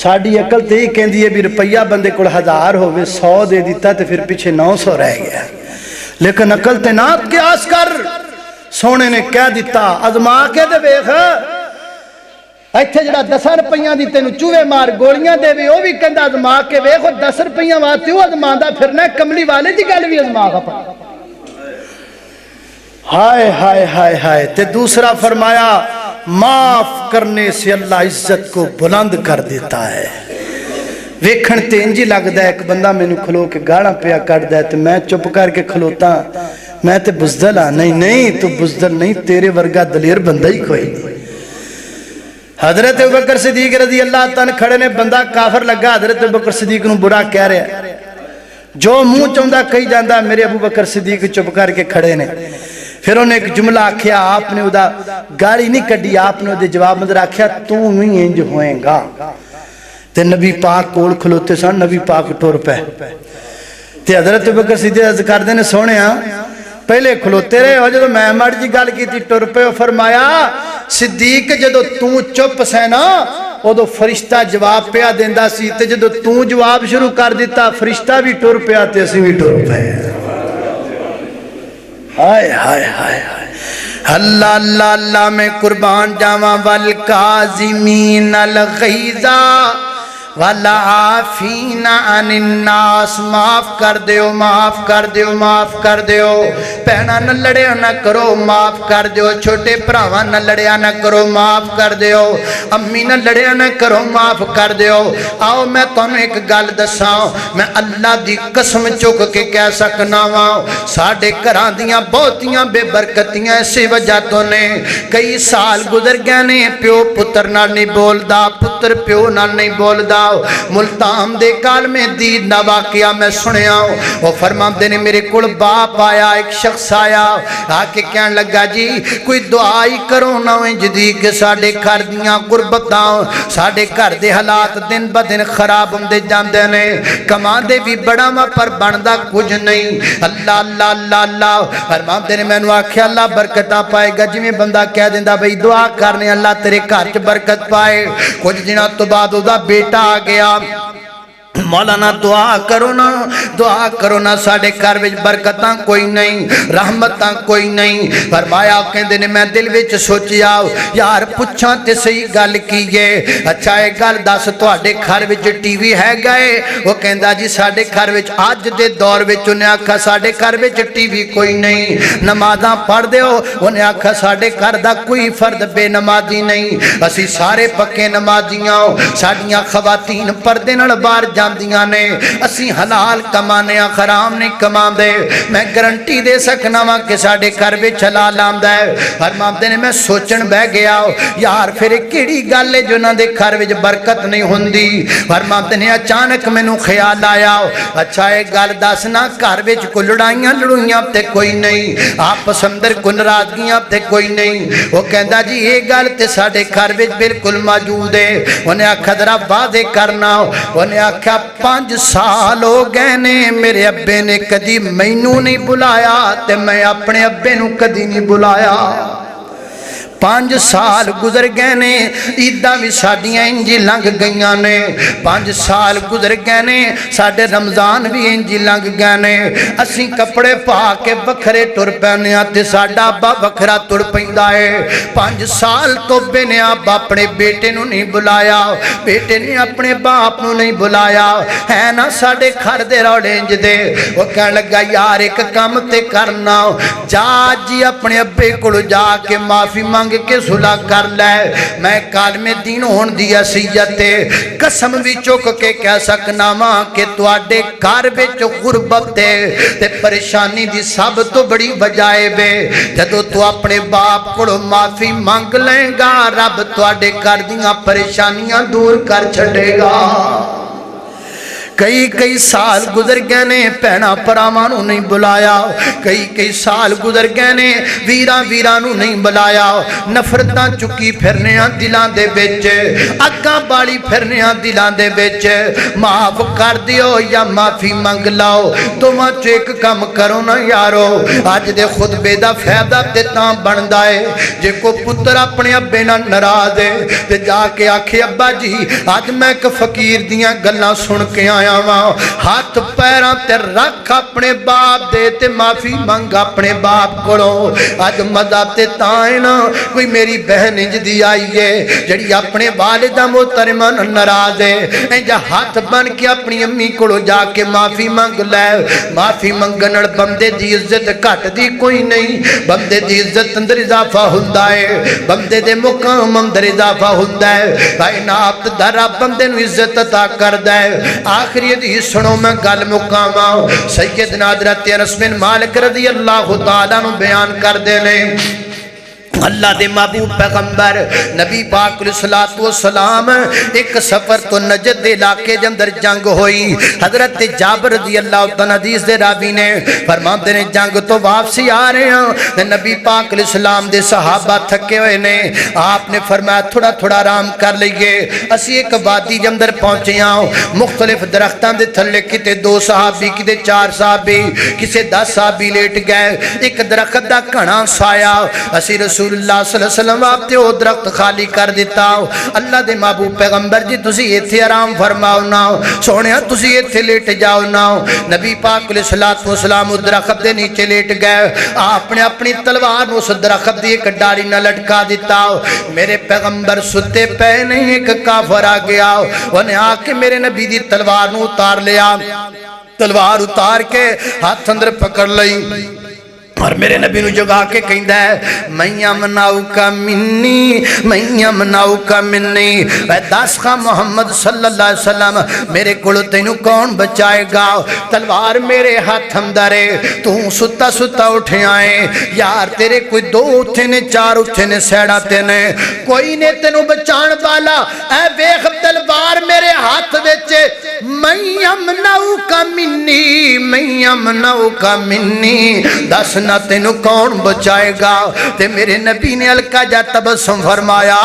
ساڑی عقل تے ہی کہندی ہے بھی روپیہ بندے کو 1000 ہوئے 100 دے دیتا تے پھر پیچھے 900 رہ گیا. لیکن عقل تے نات قیاس کر. سونے نے کہہ دیتا ازما کے دے ویکھ ایتھے جڑا 10 روپیاں دی تینوں چوہے مار گولیاں دے وے او بھی کہندا ازما کے ویکھ 10 روپیاں واسطے او ازماندا پھرنا کملی والے دی گل بھی ازما کا. ہائے ہائے ہائے ہائے. تے دوسرا فرمایا معاف کرنے سے اللہ عزت کو بلند کر دیتا ہے. ویکھن تے انجی لگدا ہے ایک بندہ مینوں کھلو کے گاڑاں پیا کڈدا ہے تے میں چپ کر کے کھلوتا میں تے بزدل ہاں. نہیں تو بزدل نہیں تیرے ورگا دلیر بندہ ہی کوئی نہیں. حضرت ابوبکر صدیق رضی اللہ تن کھڑے نے بندہ کافر لگا حضرت ابوبکر صدیق نو برا کہہ رہا ہے. جو منہ چاہندا کہی جاندا میرے ابوبکر صدیق چپ کر کے کھڑے نے. پھر انہیں ایک جملہ آکھیا آپ نے ادا گاڑی نہیں کڈی آپ نے جواب مندر آکھیا تو ہی انج ہوئیں گا. تے نبی پاک کول کھلوتے سن نبی پاک ٹر پے تے حضرت ابوبکر صدیق عرض کردے نے سونیا پہلے کھلوتے رہے ہو جدو میں مڑ جی گل کیتی ٹر پے. فرمایا صدیق جدو تو چپ سے نا ادو فرشتہ جواب پیا دیندا سی تے جدو تو جواب شروع کر دیتا فرشتہ بھی ٹر پیا تے اسی بھی ٹر پے. ہائے ہائے ہائے ہائے. اللہ اللہ اللہ میں قربان جاواں والکاظمین الغیظ والعافین عن الناس. معاف کر دیو معاف کر دیو معاف کر دیو. بہناں نہ لڑیا نہ کرو معاف کر دیو. چھوٹے بھراواں نہ لڑیا نہ کرو معاف کر دیو. امی نہ لڑیا نہ کرو معاف کر دیو. آؤ میں تانوں ایک گل دساں میں اللہ دی قسم چک کے کہہ سکنا وا ساڈے گھراں دیاں بہتیاں بے برکتیاں اسی وجہ تو نے. کئی سال گزر گئے نے پیو پتر نال نہیں بولدا پتر پیو نال نہیں بولدا. ملتان دے کال میں دید نہ واقعہ میں سنیا وہ فرماندے نے میرے کول باپ آیا ایک شخص آیا آکے کہنے لگا جی کوئی دعائی کرو نہ جدی کہ ساڑھے گھر دیاں قربتاں ساڑھے گھر دے حالات دن با دن خراب ہم دے جاندے نے کمان دے بھی بڑا ماں پر بندہ کچھ نہیں. اللہ اللہ اللہ اللہ فرماندے نے میں نے آکھیا اللہ برکتہ پائے گا. جی میں بندہ کہہ دیندہ بھئی دعا کرنے اللہ تیرے گھر چ برکت پائے. کچھ دنوں تو بعد دا بیٹا آ گیا مولانا دعا کرو نا ساڑھے گھر وچ برکتاں کوئی نہیں رحمتاں کوئی نہیں. فرمایا کہندے نے میں دل وچ سوچیا یار پوچھاں تے صحیح گل کیے. اچھا ایک گل دس تواڈے گھر وچ ٹی وی ہے گئے؟ وہ کہندا جی ساڑھے گھر وچ اج دے دور وچ انہیں آکھا ساڑھے گھر وچ ٹی وی کوئی نہیں. نمازاں پڑھ دیو انہیں آکھا ساڑھے گھر دا کوئی فرد بے نمازی نہیں اسی سارے پکے نمازیاں ساڑیاں خواتین پردے نال باہر جاندیاں نے اسی حلال کمانے حرام نہیں کمان دے. میں گارنٹی دے سکنا وا کہ ساڑھے گھر وچ حلال آندا ہے. فرماندے نے میں سوچن بہ گیا یار پھر کیڑی گل ہے جو انہاں دے گھر وچ برکت نہیں ہوندی. فرماندے نے اچانک مینوں خیال آیا اچھا اے گل دسنا گھر وچ کوئی لڑائیاں لڑوئیاں تے کوئی نہیں آپس اندر کوئی ناراضگیاں تے کوئی نہیں. وہ کہندا جی یہ گل تے ساڑھے گھر وچ بالکل موجود ہے. انہیں آکھا ذرا واضح کرنا. انہیں آکھا 5 سال ہو گئے نے میرے ابے نے کدی مینوں نہیں بلایا تے میں اپنے ابے نوں کدی نہیں بلایا. 5 سال گزر گئے نے عیداں بھی ساڈیاں انجی لنگ گئیاں نے 5 سال گزر گئے نے ساڈے رمضان بھی انجی لنگ گئے نے اسی کپڑے پا کے بکھرے ٹر پینے تے ساڈا ابا بکھرا ٹر پیندا ہے. 5 سال تو بے نے ابا اپنے بیٹے نوں نہیں بلایا بیٹے نے اپنے باپ نوں نہیں بلایا ہے نا ساڈے گھر دے روڑے انج دے. وہ کہن لگا یار ایک کام تے کرنا جا جی اپنے ابے کول جا کے معافی مانگ کے صلح کر لے. میں کالم دین ہون دی حیثیت قسم بھی چک کے کہہ سکنا وا کہ تواڈے گھر وچ غربت تے پریشانی دی سب تو بڑی وجہ ہے جدوں تو اپنے باپ کولوں معافی مانگ لیں گا رب تواڈے گھر دیاں پریشانیاں دور کر چھڈے گا. کئی سال گزر گئے نے بھیڑاں بھراواں نوں نہیں بلایا کئی سال گزر گئے نے ویراں نوں نہیں بلایا نفرتاں چکی پھرنے دلاں دے وچ اگاں بالی پھرنے دلاں دے وچ معاف کر دیو یا معافی منگ لاؤ تمہاں چ ایک کم کرو نا یارو اج دے خطبے دا فائدہ تے تاں بندا ہے جے کو پتر اپنے ابے نال ناراض ہے تے جا کے آکھے ابا جی اج میں ایک فقیر دیاں گلاں سن کے آیا واں ہاتھ پیراں تے رکھ اپنے باپ دے تے معافی منگ اپنے باپ کولوں اج مزہ تے تاں ہے نا کوئی میری بہن انج دی آئی ہے جڑی اپنے والدہ محترمہ ناراض ہے انج ہاتھ بن کے اپنی امی کولوں جا کے معافی منگ لے معافی منگن نال بندے دی عزت گھٹ دی کوئی نہیں بندے دی عزت اندر اضافہ ہوندا ہے بندے دے مقام اندر اضافہ ہوندا ہے کائنات دا رب بندے نوں عزت عطا کردا ہے آخری حدیث سنو میں گل مکاواں سیدنا حضرت انس بن مالک رضی اللہ تعالیٰ عنہ بیان کردے نے اللہ دے محبوب پیغمبر نبی پاک علیہ السلام ایک سفر تو نجد دے علاقے دے اندر جنگ ہوئی حضرت جابر رضی اللہ تعالیٰ حدیث دے راوی نے فرماتے نے جنگ تو واپسی آ رہے ہیں نبی پاک علیہ السلام دے صحابہ تھکے ہوئے نے آپ نے فرمایا تھوڑا تھوڑا آرام کر لئیے اسی ایک وادی دے اندر پہنچے ہیں مختلف درختان دے تھلے کتے 2 صحابی کتے 4 صحابی کسے 10 صحابی لیٹ گئے ایک درخت دا گھنا سایہ اسی رسول اللہ صلی اللہ علیہ وسلم آپ تے وہ درخت خالی کر دیتا اللہ دے محبوب پیغمبر جی تسی ایتھے آرام فرماؤ نا سونے تسی ایتھے لیٹ جاؤ نا نبی پاک علیہ السلام اس درخت دے نیچے لیٹ گئے آپ نے اپنی تلوار اس درخت دی ایک ڈالی نہ لٹکا دیتا میرے پیغمبر ستے پہ نہیں ایک کافر آ گیا انہیں آ کے میرے نبی دی تلوار نو اتار لیا تلوار اتار کے ہاتھ اندر پکڑ لئی اور میرے نبی نو جگا کے کہندا ہے میں یمناؤکا منی میں یمناؤکا منی اے دس خواہ محمد صلی اللہ علیہ وسلم میرے کولو تینوں کون بچائے گا تلوار میرے ہاتھ اندر ہے تو ستا ستا اٹھے آئے یار تیرے کوئی 2 اٹھے نے 4 اٹھے نے سیڑا تینے کوئی نے تینوں بچان والا اے ویخ تلوار میرے ہاتھ وچے میں یمناؤکا منی میں یمناؤکا منی دس نہ تینوں کون بچائے گا تے میرے نبی نے ہلکا جا تبسم فرمایا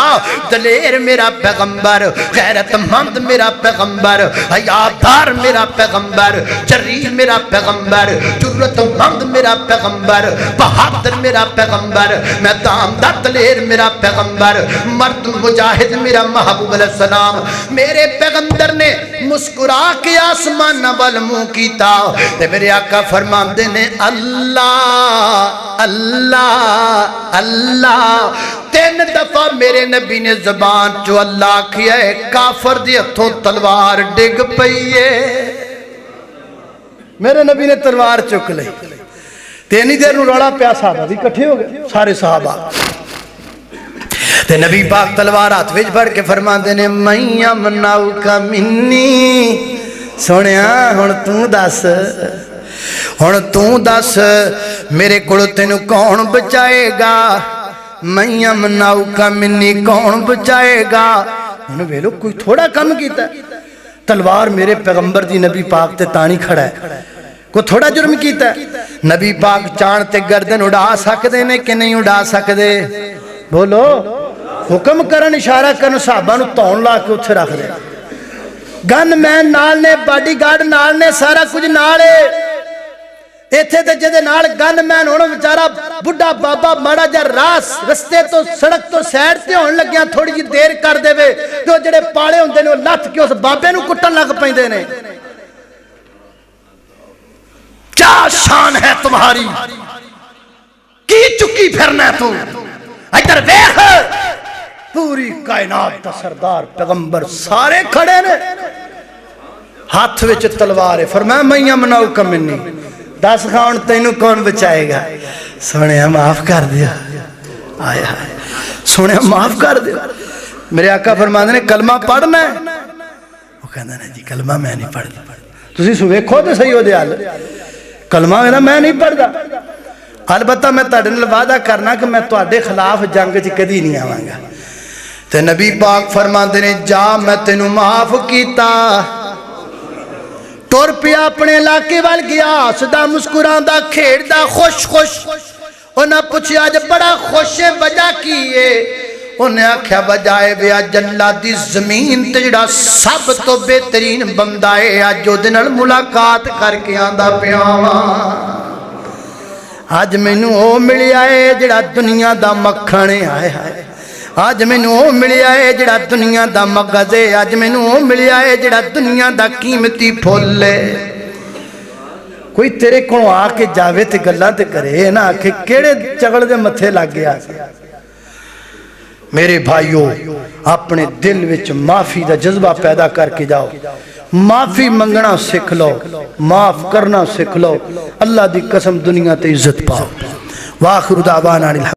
دلیر میرا پیغمبر غیرت مند میرا پیغمبر حیادار میرا پیغمبر جریح میرا پیغمبر جرت مند میرا پیغمبر بہادر میرا پیغمبر میدان دا دلیر میرا پیغمبر مرد مجاہد میرا محبوب علیہ السلام میرے پیغمبر نے مسکرا کے آسمان نوال منہ کیتا تے میرے آقا فرماندے نے اللہ اللہ اللہ 3 دفعہ میرے نبی نے زبان جو اللہ کیا ہے کافر دی ہتھوں تلوار ڈگ پئیے میرے نبی نے تلوار چک لئی تینی دیر نو روڑا پیا صحابہ بھی کٹھے ہو گئے سارے صحابہ تے نبی پاک تلوار ہاتھ وچ پھڑ کے فرماندے نے میں یمناؤکا منی سونیا ہن تو دس ہن تو دس میرے کولو تینوں کون بچائے گا میں یمناؤکا منی کون بچائے گا انہوں ویلو کوئی تھوڑا کم کیتا ہے تلوار میرے پیغمبر دی نبی پاک تے تانی کھڑا ہے کوئی تھوڑا جرم کیتا ہے نبی پاک چاند تے گردن اڑا سکدے نے کہ نہیں اڑا سکدے بولو حکم کرن اشارہ کرن صحابہ نو تون لا کے اتھے رکھ دے گن مین نال نے باڈی گارڈ نال نے سارا کچھ نالے ایتھے تے جدے نال گن مین ہونا بچارا بڑھا بابا ماڑا جا رستے تو سڑک تو سیڈ تے ہون لگیاں تھوڑی جی دیر کر دے وے تو جڑے پاڑے ہوندے نے لت کے اس بابے نو کٹن لگ پیندے نے کیا شان ہے تمہاری کی چکی پھرنا تو ادھر دیکھ پوری کائنات دا سردار پیغمبر سارے کھڑے نے ہاتھ وچ تلوار ہے فرمایا میں یمناؤکا منی دس خان تینوں کون بچائے گا سونے معاف کر دیا آیا سونے معاف کر دیا میرے آقا فرماتے نے کلمہ پڑھنا ہے وہ کہنا ہے جی کلمہ میں نہیں پڑھ دا تسی سویکھو تے صحیح ہو دے حال کلمہ میں نہیں پڑھ دا البتہ میں تاڑے نال وعدہ کرنا کہ میں تواڈے خلاف جنگ چ کدی نہیں آواں گا تے نبی پاک فرماندے نے جا میں تینوں معاف کیتا تر پیا اپنے علاقے وال گیا ہسدا مسکراندہ کھیڑدا خوش خوش انہاں پوچھیا اج بڑا خوش ہے وجہ کی ہے انہیں آکھیا بجائے بیا جلہ دی زمین تے جڑا سب تو بہترین بندہ ہے آج جو دنال ملاقات کر کے آندہ پیاواں آج میں نو او ملی آئے جڑا دنیا دا مکھانے آئے آئے آج میں نو او ملی آئے جڑا دنیا دا مغزے آج میں نو او ملی آئے جڑا دنیا دا قیمتی پھولے کوئی تیرے کونوں آ کے جاوے تے گلاں تے کرے نا کہ کیڑے چگڑ دے متھے لگ گیا میرے بھائیو اپنے دل وچ معافی دا جذبہ پیدا کر کے جاؤ معافی منگنا سکھ لو معاف کرنا سکھ لو اللہ دی قسم دنیا تے عزت پاؤ وآخر دعوانا